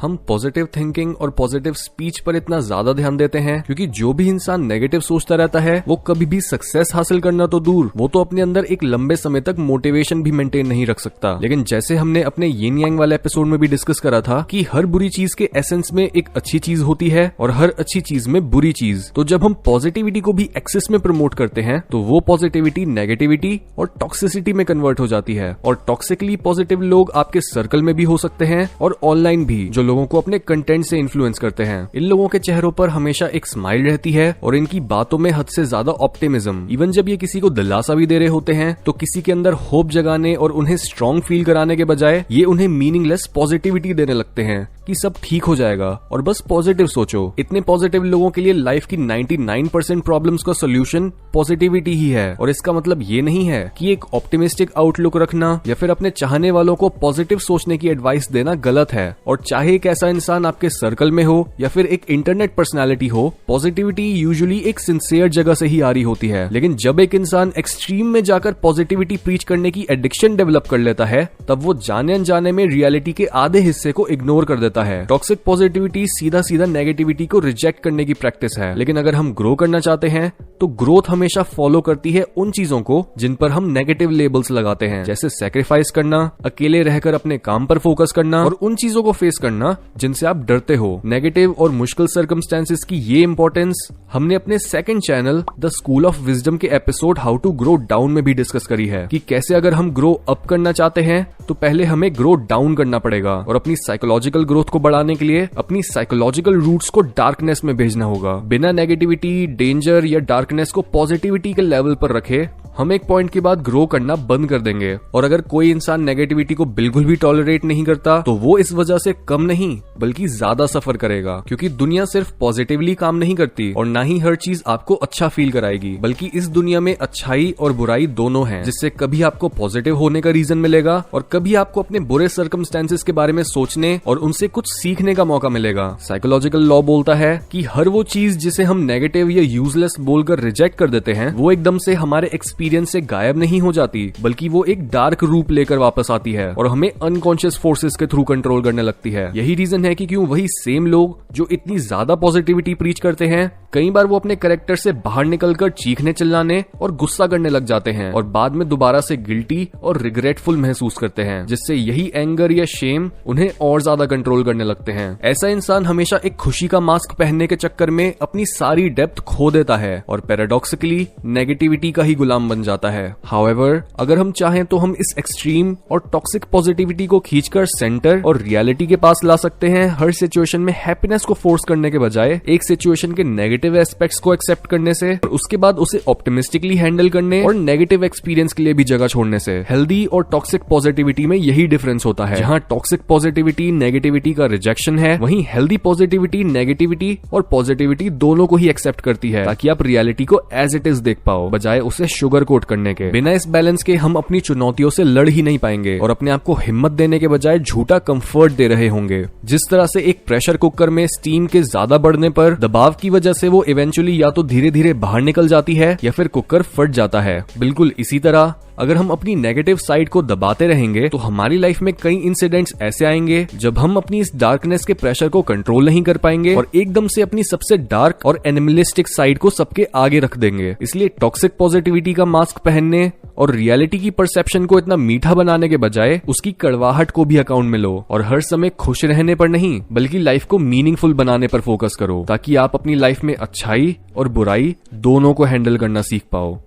हम positive thinking और positive speech पर इतना ज्यादा ध्यान देते हैं क्योंकि जो भी इंसान नेगेटिव सोचता रहता है वो कभी भी सक्सेस हासिल करना तो दूर, वो तो अपने अंदर एक लंबे समय तक मोटिवेशन भी मेंटेन नहीं रख सकता। लेकिन जैसे हमने अपने यिन यांग वाले एपिसोड में भी डिस्कस करा था कि हर बुरी चीज के एसेंस में एक अच्छी चीज होती है और हर अच्छी चीज में बुरी चीज। तो जब हम पॉजिटिविटी को भी एक्सेस में प्रमोट करते हैं तो वो पॉजिटिविटी नेगेटिविटी और टॉक्सिसिटी में कन्वर्ट हो जाती है। और टॉक्सिकली पॉजिटिव लोग आपके सर्कल में भी हो सकते हैं और ऑनलाइन भी, जो लोगों को अपने कंटेंट से इन्फ्लुएंस करते हैं। इन लोगों के चेहरों पर हमेशा एक स्माइल रहती है और इनकी बातों में हद से ज्यादा ऑप्टिमिज्म। इवन जब ये किसी को दिलासा भी दे रहे होते हैं तो किसी के अंदर होप जगाने और उन्हें स्ट्रॉन्ग फील कराने के बजाय ये उन्हें मीनिंगलेस पॉजिटिविटी देने लगते हैं कि सब ठीक हो जाएगा और बस पॉजिटिव सोचो। इतने पॉजिटिव लोगों के लिए लाइफ की 99% प्रॉब्लम्स का सोल्यूशन पॉजिटिविटी ही है। और इसका मतलब ये नहीं है कि एक ऑप्टिमिस्टिक आउटलुक रखना या फिर अपने चाहने वालों को पॉजिटिव सोचने की एडवाइस देना गलत है। और चाहे एक ऐसा इंसान आपके सर्कल में हो या फिर एक इंटरनेट पर्सनैलिटी हो, पॉजिटिविटी यूजुअली एक सिंसियर जगह से ही आ रही होती है। लेकिन जब एक इंसान एक्सट्रीम में जाकर पॉजिटिविटी प्रीच करने की एडिक्शन डेवलप कर लेता है तब वो जाने अनजाने में रियलिटी के आधे हिस्से को इग्नोर कर देता है। टॉक्सिक पॉजिटिविटी सीधा सीधा नेगेटिविटी को रिजेक्ट करने की प्रैक्टिस है। लेकिन अगर हम ग्रो करना चाहते हैं तो ग्रोथ हमेशा फॉलो करती है उन चीजों को जिन पर हम नेगेटिव लेबल्स लगाते हैं, जैसे सैक्रिफाइस करना, अकेले रहकर अपने काम पर फोकस करना और उन चीजों को फेस करना जिनसे आप डरते हो। नेगेटिव और मुश्किल सर्कमस्टेंसेस की ये इंपॉर्टेंस हमने अपने second channel the school of wisdom के episode how to grow down में भी डिस्कस करी है कि कैसे अगर हम ग्रो अप करना चाहते हैं तो पहले हमें ग्रो डाउन करना पड़ेगा और अपनी साइकोलॉजिकल ग्रोथ को बढ़ाने के लिए अपनी साइकोलॉजिकल रूट्स को डार्कनेस में भेजना होगा। बिना नेगेटिविटी, डेंजर या डार्कनेस को पॉजिटिविटी के लेवल पर रखे हम एक पॉइंट के बाद ग्रो करना बंद कर देंगे। और अगर कोई इंसान नेगेटिविटी को बिल्कुल भी टॉलरेट नहीं करता तो वो इस वजह से कम नहीं बल्कि ज्यादा सफर करेगा, क्योंकि दुनिया सिर्फ पॉजिटिवली काम नहीं करती और ना ही हर चीज आपको अच्छा फील कराएगी, बल्कि इस दुनिया में अच्छाई और बुराई दोनों हैं, जिससे कभी आपको पॉजिटिव होने का रीजन मिलेगा और कभी आपको अपने बुरे सर्कमस्टेंसेस के बारे में सोचने और उनसे कुछ सीखने का मौका मिलेगा। साइकोलॉजिकल लॉ बोलता है कि हर वो चीज जिसे हम नेगेटिव या यूजलेस बोलकर रिजेक्ट कर देते हैं वो एकदम से हमारे एक्सपीरियंस से गायब नहीं हो जाती, बल्कि वो एक डार्क रूप लेकर वापस आती है और हमें अनकॉन्शियस फोर्सेस के थ्रू कंट्रोल करने लगती है। यही रीजन है कि क्यों वही सेम लोग जो इतनी ज्यादा पॉजिटिविटी प्रीच करते हैं कई बार वो अपने कैरेक्टर से बाहर निकलकर चीखने चिल्लाने और गुस्सा करने लग जाते हैं और बाद में दोबारा से गिल्टी और रिग्रेटफुल महसूस करते हैं, जिससे यही एंगर या शेम उन्हें और ज्यादा कंट्रोल करने लगते हैं। ऐसा इंसान हमेशा एक खुशी का मास्क पहनने के चक्कर में अपनी सारी डेप्थ खो देता है और पैराडॉक्सिकली नेगेटिविटी का ही गुलाम बन जाता है। हाउएवर, अगर हम चाहें तो हम इस एक्सट्रीम और टॉक्सिक पॉजिटिविटी को खींचकर सेंटर और रियलिटी के पास ला सकते हैं। हर सिचुएशन में हैप्पीनेस को फोर्स करने के बजाय एक सिचुएशन के नेगेटिव एस्पेक्ट्स को एक्सेप्ट करने से और उसके बाद उसे ऑप्टिमिस्टिकली हैंडल करने और नेगेटिव एक्सपीरियंस के लिए भी जगह छोड़ने से। हेल्दी और टॉक्सिक पॉजिटिविटी में यही डिफरेंस होता है। जहां टॉक्सिक पॉजिटिविटी नेगेटिविटी का रिजेक्शन है, वहीं हेल्दी पॉजिटिविटी नेगेटिविटी और पॉजिटिविटी दोनों को ही एक्सेप्ट करती है, ताकि आप रियलिटी को एज इट इज देख पाओ बजाय उसे शुगर कोट करने के। बिना इस बैलेंस के हम अपनी चुनौतियों से लड़ ही नहीं पाएंगे और अपने आप को हिम्मत देने के बजाय झूठा कंफर्ट दे रहे होंगे। जिस तरह से एक प्रेशर कुकर में स्टीम के ज्यादा बढ़ने पर दबाव की वजह से वो इवेंचुअली या तो धीरे धीरे बाहर निकल जाती है या फिर कुकर फट जाता है, बिल्कुल इसी तरह अगर हम अपनी नेगेटिव साइड को दबाते रहेंगे तो हमारी लाइफ में कई इंसिडेंट्स ऐसे आएंगे जब हम अपनी इस डार्कनेस के प्रेशर को कंट्रोल नहीं कर पाएंगे और एकदम से अपनी सबसे डार्क और एनिमलिस्टिक साइड को सबके आगे रख देंगे। इसलिए टॉक्सिक पॉजिटिविटी का मास्क पहनने और रियलिटी की परसेप्शन को इतना मीठा बनाने के बजाय उसकी कड़वाहट को भी अकाउंट में लो और हर समय खुश रहने पर नहीं बल्कि लाइफ को मीनिंगफुल बनाने पर फोकस करो, ताकि आप अपनी लाइफ में अच्छाई और बुराई दोनों को हैंडल करना सीख पाओ।